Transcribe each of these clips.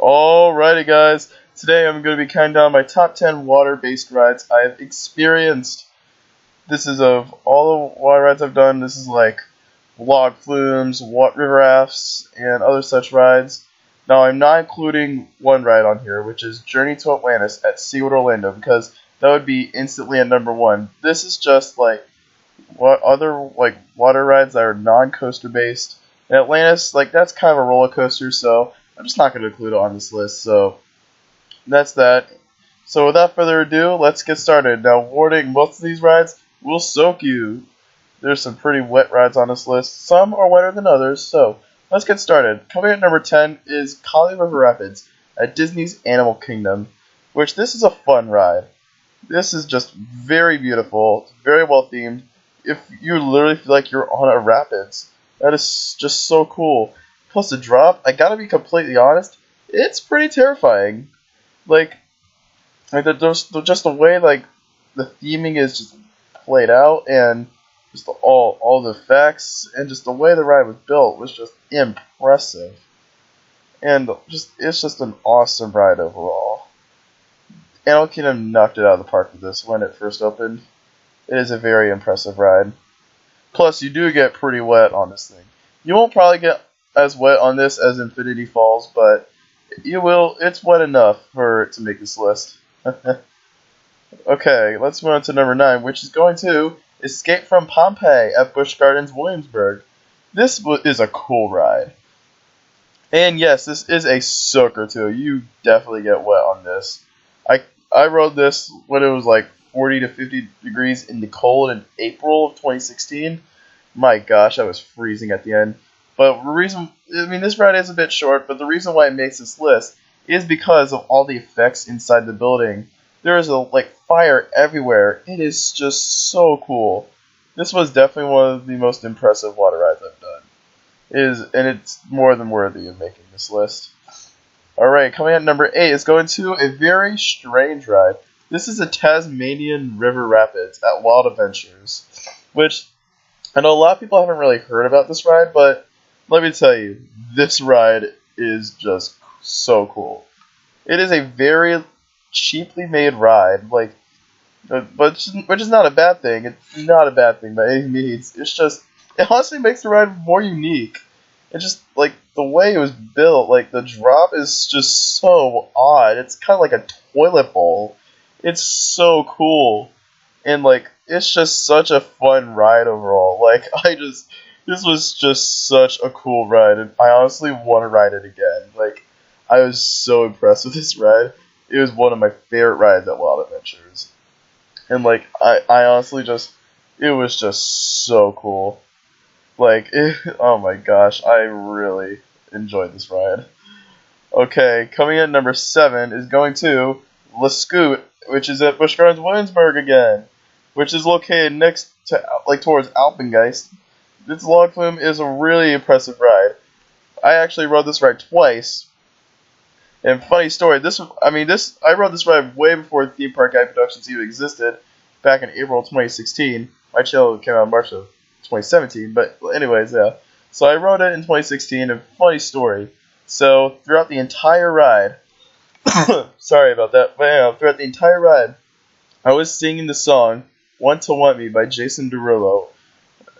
Alrighty guys, today I'm going to be counting down my top 10 water-based rides I have experienced. This is of all the water rides I've done, this is like log flumes, river rafts, and other such rides. Now I'm not including one ride on here, which is Journey to Atlantis at SeaWorld Orlando, because that would be instantly at number one. This is just like what other like water rides that are non-coaster based. And Atlantis, like that's kind of a roller coaster, so I'm just not going to include it on this list. So that's that. So without further ado, let's get started. Now, warning: most of these rides will soak you. There's some pretty wet rides on this list. Some are wetter than others. So let's get started. Coming at number 10 is Kali River Rapids at Disney's Animal Kingdom, which this is a fun ride. This is just very beautiful, very well themed. If you literally feel like you're on a rapids, that is just so cool. Plus the drop, I gotta be completely honest, it's pretty terrifying. Like just the way like the theming is just played out, and just all the effects, and just the way the ride was built was just impressive. And it's just an awesome ride overall. Animal Kingdom knocked it out of the park with this when it first opened. It is a very impressive ride. Plus, you do get pretty wet on this thing. You won't probably get as wet on this as Infinity Falls, but you will. It's wet enough for it to make this list. Okay, let's move on to number 9, which is going to Escape from Pompeii at Busch Gardens, Williamsburg. This is a cool ride. And yes, this is a soaker too. You definitely get wet on this. I rode this when it was like 40 to 50 degrees in the cold in April of 2016. My gosh, I was freezing at the end. But this ride is a bit short, but the reason why it makes this list is because of all the effects inside the building. There is fire everywhere. It is just so cool. This was definitely one of the most impressive water rides I've done. And it's more than worthy of making this list. Alright, coming at number 8 is going to a very strange ride. This is a Tasmanian River Rapids at Wild Adventures, which I know a lot of people haven't really heard about this ride, but let me tell you, this ride is just so cool. It is a very cheaply made ride, which is not a bad thing. It's not a bad thing by any means. It honestly makes the ride more unique. It's just like the way it was built, like the drop is just so odd. It's kind of like a toilet bowl. It's so cool, and it's just such a fun ride overall. This was just such a cool ride, and I honestly want to ride it again. I was so impressed with this ride. It was one of my favorite rides at Wild Adventures, and I honestly it was just so cool. Oh my gosh, I really enjoyed this ride. Okay, coming in at number 7 is going to La Scoot, which is at Busch Gardens, Williamsburg again, which is located next to, towards Alpengeist. This log flume is a really impressive ride. I actually rode this ride twice. And funny story, I rode this ride way before Theme Park Guide Productions even existed, back in April 2016. My channel came out in March of 2017, but anyways, yeah. So I rode it in 2016, and funny story. So throughout the entire ride, sorry about that, but yeah, throughout the entire ride, I was singing the song "Want to Want Me" by Jason Derulo.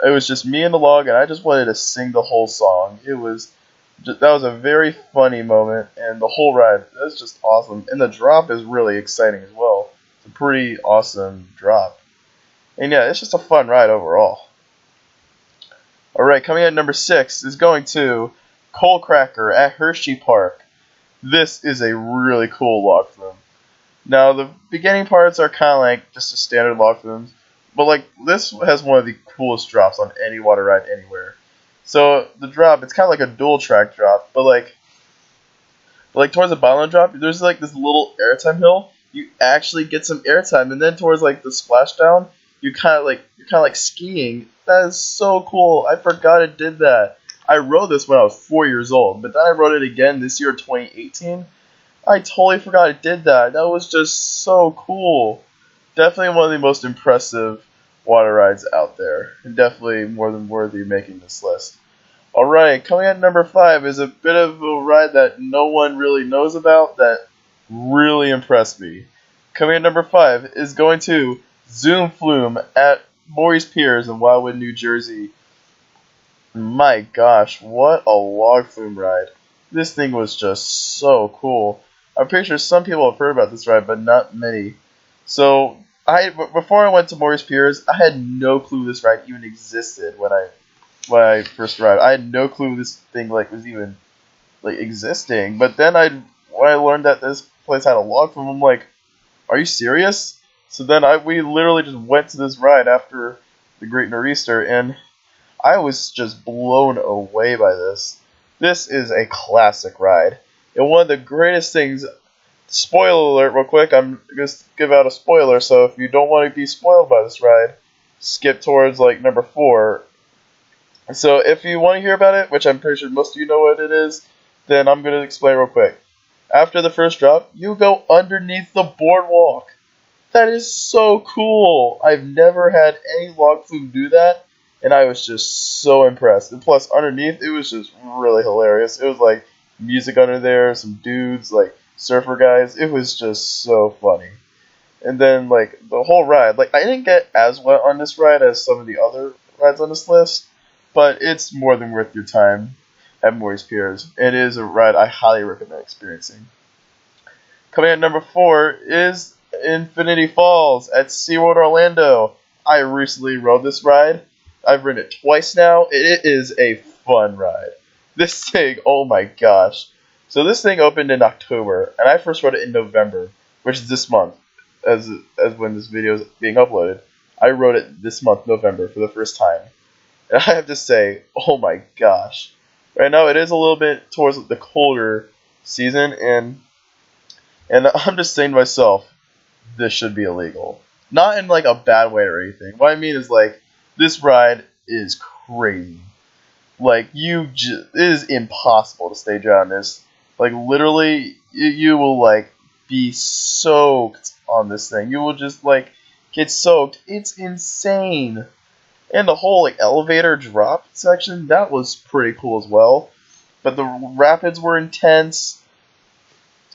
It was just me and the log, and I just wanted to sing the whole song. That was a very funny moment, and the whole ride, that's just awesome. And the drop is really exciting as well. It's a pretty awesome drop. And yeah, it's just a fun ride overall. Alright, coming at number 6 is going to Coal Cracker at Hershey Park. This is a really cool log flume. Now, the beginning parts are kind of like just a standard log flume, but this has one of the coolest drops on any water ride anywhere. So the drop, it's kind of like a dual track drop, but towards the bottom of the drop, there's this little airtime hill. You actually get some airtime, and then towards the splashdown, you're kind of skiing. That is so cool. I forgot it did that. I rode this when I was 4 years old, but then I rode it again this year, 2018. I totally forgot it did that. That was just so cool. Definitely one of the most impressive water rides out there, and definitely more than worthy of making this list. Alright, coming at number 5 is a bit of a ride that no one really knows about that really impressed me. Coming at number 5 is going to Zoom Flume at Morris Piers in Wildwood, New Jersey. My gosh, what a log flume ride. This thing was just so cool. I'm pretty sure some people have heard about this ride, but not many. So, before I went to Morris Piers, I had no clue this ride even existed when I first arrived. I had no clue this thing was even existing. But then when I learned that this place had a log flume, I'm like, are you serious? So then we literally just went to this ride after the Great Nor'easter, and I was just blown away by this. This is a classic ride. And one of the greatest things, spoiler alert real quick, I'm going to give out a spoiler, so if you don't want to be spoiled by this ride, skip towards number 4. So if you want to hear about it, which I'm pretty sure most of you know what it is, then I'm going to explain real quick. After the first drop, you go underneath the boardwalk. That is so cool. I've never had any log flume do that, and I was just so impressed. And plus, underneath, it was just really hilarious. It was music under there, some dudes, surfer guys. It was just so funny. And then, the whole ride, I didn't get as wet on this ride as some of the other rides on this list, but it's more than worth your time at Morris Piers. It is a ride I highly recommend experiencing. Coming at number 4 is Infinity Falls at SeaWorld Orlando. I recently rode this ride. I've ridden it twice now. It is a fun ride. This thing, oh my gosh. So this thing opened in October, and I first rode it in November, which is this month, as when this video is being uploaded. I rode it this month, November, for the first time. And I have to say, oh my gosh. Right now it is a little bit towards the colder season, and I'm just saying to myself, this should be illegal. Not in a bad way or anything. What I mean is this ride is crazy. It is impossible to stay dry on this. Literally, you will be soaked on this thing. You will just get soaked. It's insane. And the whole elevator drop section, that was pretty cool as well. But the rapids were intense,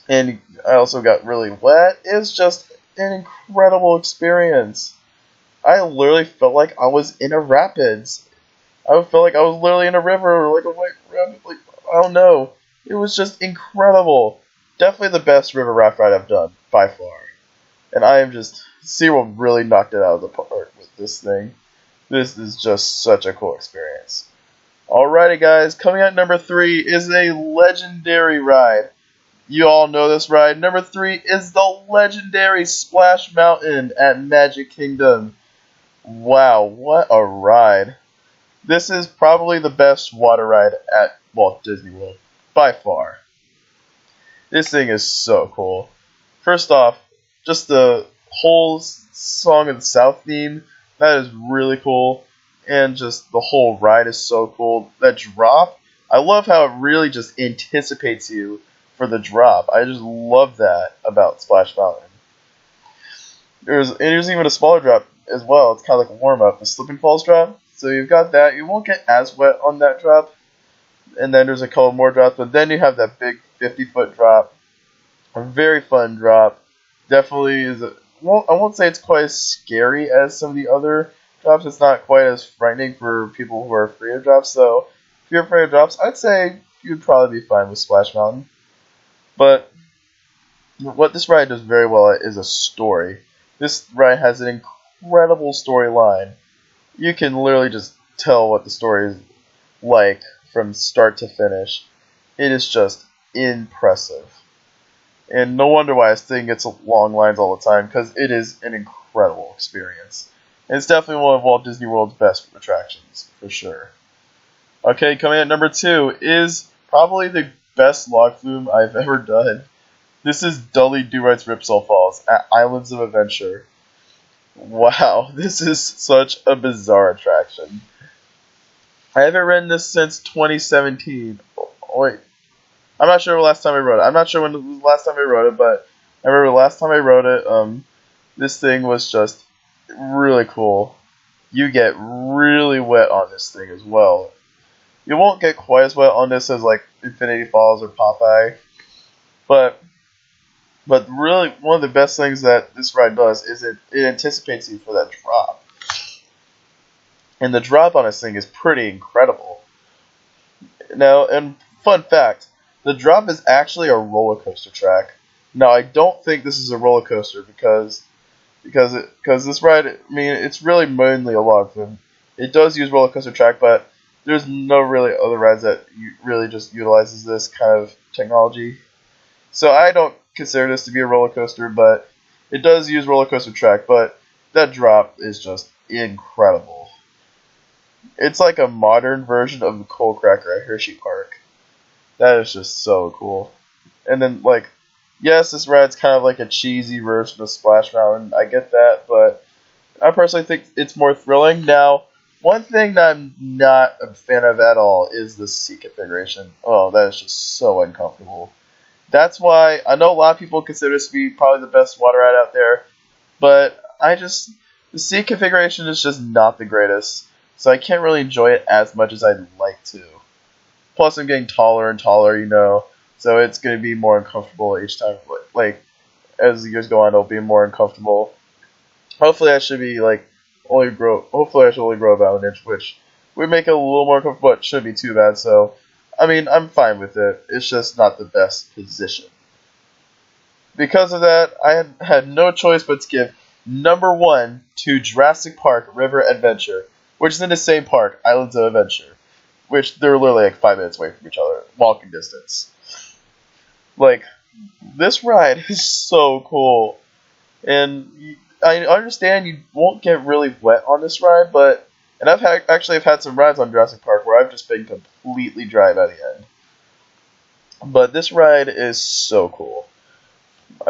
and I also got really wet. It was just an incredible experience. I literally felt like I was in a rapids. I felt like I was literally in a river, or a white rapid. I don't know. It was just incredible. Definitely the best river raft ride I've done, by far. And I am just, SeaWorld really knocked it out of the park with this thing. This is just such a cool experience. Alrighty guys, coming at number 3 is a legendary ride. You all know this ride. Number 3 is the legendary Splash Mountain at Magic Kingdom. Wow, what a ride. This is probably the best water ride at Walt Disney World, by far. This thing is so cool. First off, just the whole Song of the South theme, that is really cool. And just the whole ride is so cool. That drop, I love how it really just anticipates you for the drop. I just love that about Splash Mountain. There's even a smaller drop as well. It's kind of like a warm-up, the Slip and Falls drop. So you've got that. You won't get as wet on that drop. And then there's a couple more drops. But then you have that big 50-foot drop. A very fun drop. Definitely is I won't say it's quite as scary as some of the other drops. It's not quite as frightening for people who are afraid of drops. So if you're afraid of drops, I'd say you'd probably be fine with Splash Mountain. But what this ride does very well is a story. This ride has an incredible storyline. You can literally just tell what the story is like from start to finish. It is just impressive. And no wonder why this thing gets long lines all the time, because it is an incredible experience. And it's definitely one of Walt Disney World's best attractions, for sure. Okay, coming at number 2 is probably the best log flume I've ever done. This is Dudley Do-Right's Ripsaw Falls at Islands of Adventure. Wow, this is such a bizarre attraction. I haven't ridden this since 2017. Oh, wait. I'm not sure the last time I rode it. I'm not sure when the last time I rode it, but I remember the last time I rode it, this thing was just really cool. You get really wet on this thing as well. You won't get quite as wet on this as like Infinity Falls or Popeye, but really one of the best things that this ride does is it anticipates you for that drop. And the drop on this thing is pretty incredible. Now, and fun fact, the drop is actually a roller coaster track. Now, I don't think this is a roller coaster because this ride, I mean, it's really mainly a lot of them. It does use roller coaster track, but there's no really other rides that really just utilizes this kind of technology. So I don't consider this to be a roller coaster, but it does use roller coaster track. But that drop is just incredible. It's like a modern version of the Coal Cracker at Hershey Park. That is just so cool. And then, like, yes, this ride's kind of like a cheesy version of Splash Mountain. I get that, but I personally think it's more thrilling. Now, one thing that I'm not a fan of at all is the seat configuration. Oh, that is just so uncomfortable. That's why I know a lot of people consider this to be probably the best water ride out there, but the seat configuration is just not the greatest, so I can't really enjoy it as much as I'd like to. Plus, I'm getting taller and taller, you know, so it's going to be more uncomfortable each time. Like, as the years go on, it'll be more uncomfortable. Hopefully, I should only grow about an inch, which would make it a little more comfortable, but shouldn't be too bad. So, I mean, I'm fine with it. It's just not the best position. Because of that, I had no choice but to give number 1 to Jurassic Park River Adventure, which is in the same park, Islands of Adventure, which they're literally like 5 minutes away from each other, walking distance. Like, this ride is so cool, and I understand you won't get really wet on this ride, and I've had some rides on Jurassic Park where I've just been completely dry by the end. But this ride is so cool.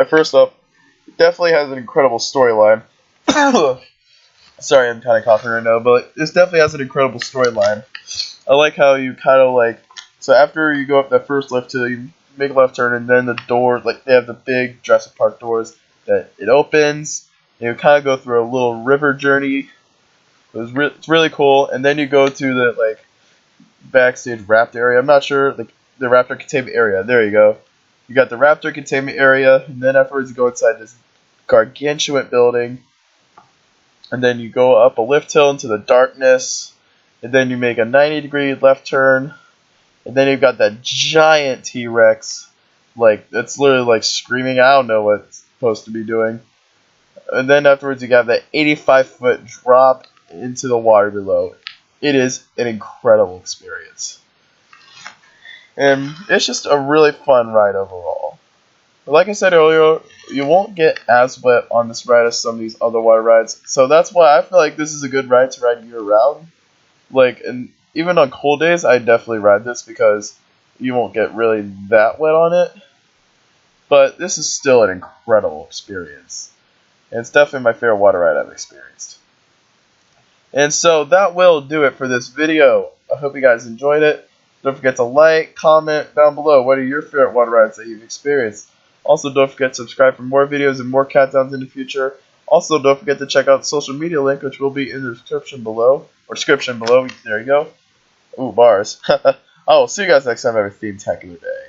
First up, it definitely has an incredible storyline. Sorry, I'm kind of coughing right now, but this definitely has an incredible storyline. I like how you kind of like, so after you go up that first lift hill, you make a left turn, and then the door, like they have the big Jurassic Park doors that it opens, and you kind of go through a little river journey. It's really cool, and then you go to the like backstage raptor area. I'm not sure, the raptor containment area. There you go. You got the raptor containment area, and then afterwards you go inside this gargantuan building, and then you go up a lift hill into the darkness, and then you make a 90-degree left turn, and then you've got that giant T-Rex, like it's literally like screaming. I don't know what it's supposed to be doing. And then afterwards you got that 85-foot drop into the water below. It is an incredible experience. And it's just a really fun ride overall. But like I said earlier, you won't get as wet on this ride as some of these other water rides. So that's why I feel like this is a good ride to ride year round. Like, and even on cold days, I definitely ride this because you won't get really that wet on it. But this is still an incredible experience. And it's definitely my favorite water ride I've experienced. And so that will do it for this video. I hope you guys enjoyed it. Don't forget to like, comment down below what are your favorite water rides that you've experienced. Also, don't forget to subscribe for more videos and more countdowns in the future. Also, don't forget to check out the social media link, which will be in the description below. There you go. Ooh, bars. I will see you guys next time. Have a fantastic day.